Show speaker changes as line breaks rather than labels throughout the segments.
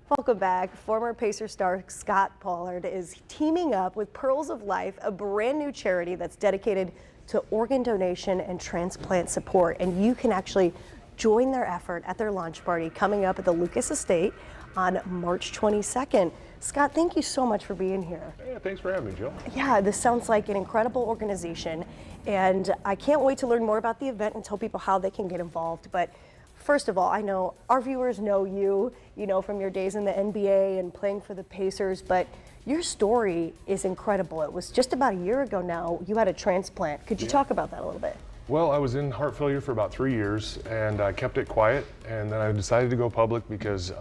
Welcome back. Former Pacer star Scot Pollard is teaming up with Pearls of Life, a brand new charity that's dedicated to organ donation and transplant support. And you can actually join their effort at their launch party coming up at the Lucas Estate on March 22nd. Scott, thank you so much for being here.
Yeah, thanks for having me, Jill.
Yeah, this sounds like an incredible organization, and I can't wait to learn more about the event and tell people how they can get involved. But first of all, I know our viewers know you, from your days in the NBA and playing for the Pacers, but your story is incredible. It was just about a year ago now, you had a transplant. Could you talk about that a little bit?
Well, I was in heart failure for about 3 years, and I kept it quiet, and then I decided to go public because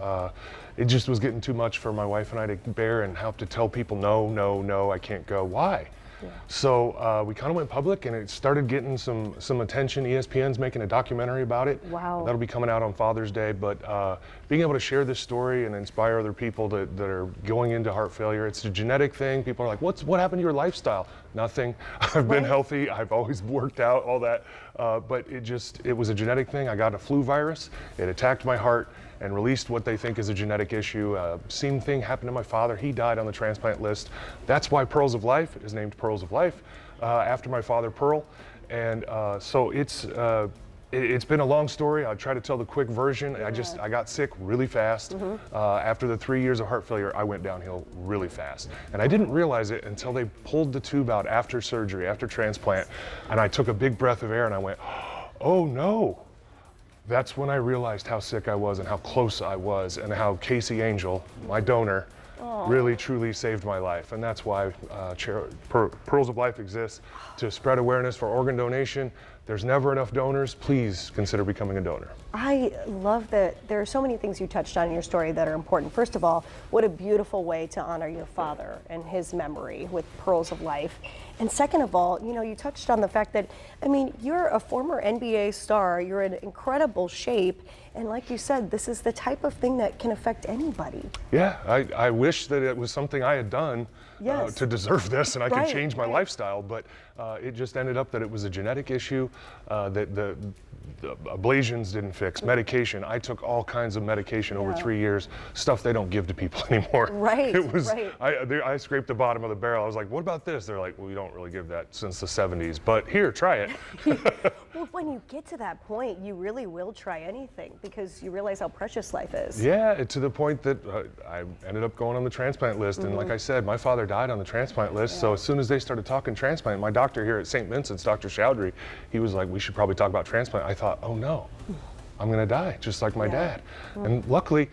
it just was getting too much for my wife and I to bear and have to tell people, no, I can't go. Why? Yeah. So we kind of went public, and it started getting some attention. ESPN's making a documentary about it.
Wow.
That'll be coming out on Father's Day. But being able to share this story and inspire other people that are going into heart failure, it's a genetic thing. People are like, what happened to your lifestyle? Nothing. I've been healthy. I've always worked out, all that. But it was a genetic thing. I got a flu virus. It attacked my heart and released what they think is a genetic issue. Same thing happened to my father. He died on the transplant list. That's why Pearls of Life is named Pearls of Life, after my father, Pearl. And so it's been a long story. I'll try to tell the quick version.
Yeah.
I got sick really fast. After the 3 years of heart failure, I went downhill really fast. And I didn't realize it until they pulled the tube out after surgery, after transplant. And I took a big breath of air and I went, oh no. That's when I realized how sick I was and how close I was, and how Casey Angel, my donor, really truly saved my life. And that's why Pearls of Life exists, to spread awareness for organ donation. There's never enough donors. Please consider becoming a donor.
I love that there are so many things you touched on in your story that are important. First of all, what a beautiful way to honor your father and his memory with Pearls of Life. And second of all, you touched on the fact that, you're a former NBA star, you're in incredible shape, and like you said, this is the type of thing that can affect anybody.
Yeah, I wish that it was something I had done to deserve this, and I could change my lifestyle, but it just ended up that it was a genetic issue that the ablations didn't fix. Medication, I took all kinds of medication over 3 years, stuff they don't give to people anymore.
Right,
it was, I scraped the bottom of the barrel. I was like, what about this? They're like, well, we don't really give that since the 70s, but here, try it.
Well, when you get to that point, you really will try anything because you realize how precious life is.
Yeah, to the point that I ended up going on the transplant list. And like I said, my father died on the transplant list. So as soon as they started talking transplant, my doctor here at St. Vincent's, Dr. Chowdhury, he was like, we should probably talk about transplant. I thought, oh no, I'm gonna die just like my dad. And luckily,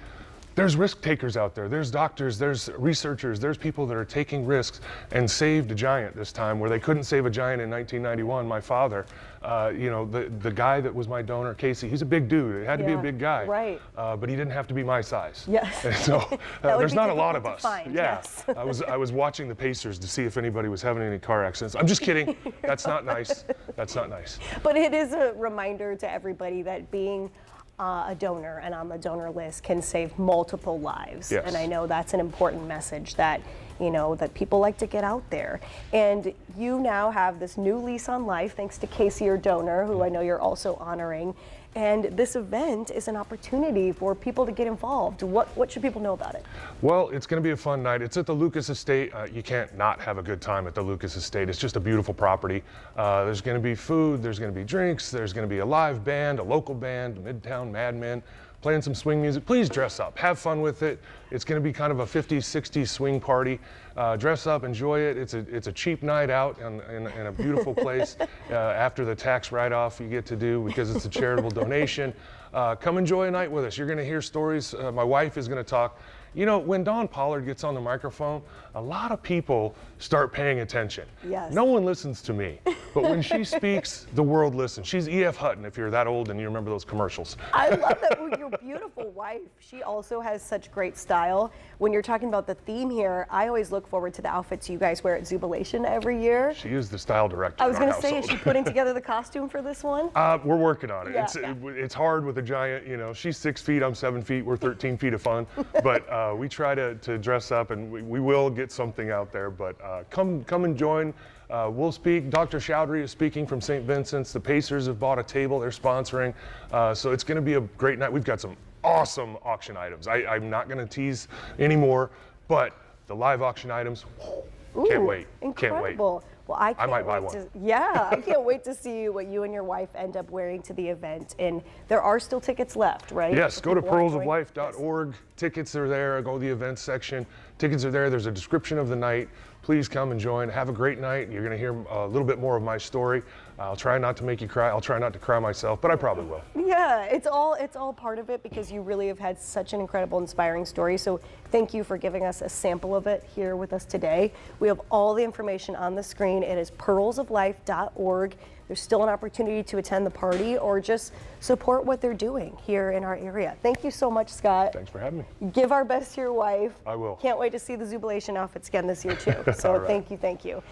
there's risk takers out there. There's doctors, there's researchers, there's people that are taking risks and saved a giant this time where they couldn't save a giant in 1991. My father, the guy that was my donor, Casey, he's a big dude. It had to be a big guy.
Right.
But he didn't have to be my size.
Yes.
And so there's not a lot of us.
Find,
yeah.
Yes.
I was watching the Pacers to see if anybody was having any car accidents. I'm just kidding. That's not nice. That's not nice.
But it is a reminder to everybody that being a donor and on the donor list can save multiple lives.
Yes.
And I know that's an important message that, that people like to get out there. And you now have this new lease on life thanks to Casey, your donor, who I know you're also honoring. And this event is an opportunity for people to get involved. What should people know about it?
Well, it's going to be a fun night. It's at the Lucas Estate. You can't not have a good time at the Lucas Estate. It's just a beautiful property. There's going to be food, there's going to be drinks, there's going to be a live band, a local band, Midtown Madmen, playing some swing music. Please dress up, have fun with it. It's going to be kind of a 50s, 60s swing party. Dress up, enjoy it. It's a cheap night out in a beautiful place after the tax write-off you get to do because it's a charitable donation. Come enjoy a night with us. You're going to hear stories. My wife is going to talk. When Dawn Pollard gets on the microphone, a lot of people start paying attention.
Yes.
No one listens to me, but when she speaks, the world listens. She's E.F. Hutton, if you're that old and you remember those commercials.
I love that. Your beautiful wife, she also has such great style. When you're talking about the theme here, I always look forward to the outfits you guys wear at Zubilation every year.
She is the style director.
I was
going to
say, is she putting together the costume for this one?
We're working on it.
Yeah.
It's hard with a giant, she's 6 feet, I'm 7 feet, we're 13 feet of fun. But we try to dress up, and we will get something out there. But come and join. We'll speak. Dr. Chowdhury is speaking from St. Vincent's. The Pacers have bought a table. They're sponsoring. So it's going to be a great night. We've got some awesome auction items. I'm not going to tease anymore, but the live auction items, can't wait.
Incredible.
Can't wait.
Well, I can't
might buy
wait
one.
Yeah, I can't wait to see what you and your wife end up wearing to the event. And there are still tickets left, right?
Yes,
If
go to
people wanna join?
pearlsoflife.org. Tickets are there. Go to the events section. Tickets are there. There's a description of the night. Please come and join. Have a great night. You're going to hear a little bit more of my story. I'll try not to make you cry. I'll try not to cry myself, but I probably will.
Yeah, it's all part of it because you really have had such an incredible, inspiring story. So thank you for giving us a sample of it here with us today. We have all the information on the screen. It is pearlsoflife.org. There's still an opportunity to attend the party or just support what they're doing here in our area. Thank you so much, Scott.
Thanks for having me.
Give our best to your wife.
I will.
Can't wait to see the Zubilation outfits again this year too. So
All right.
thank you.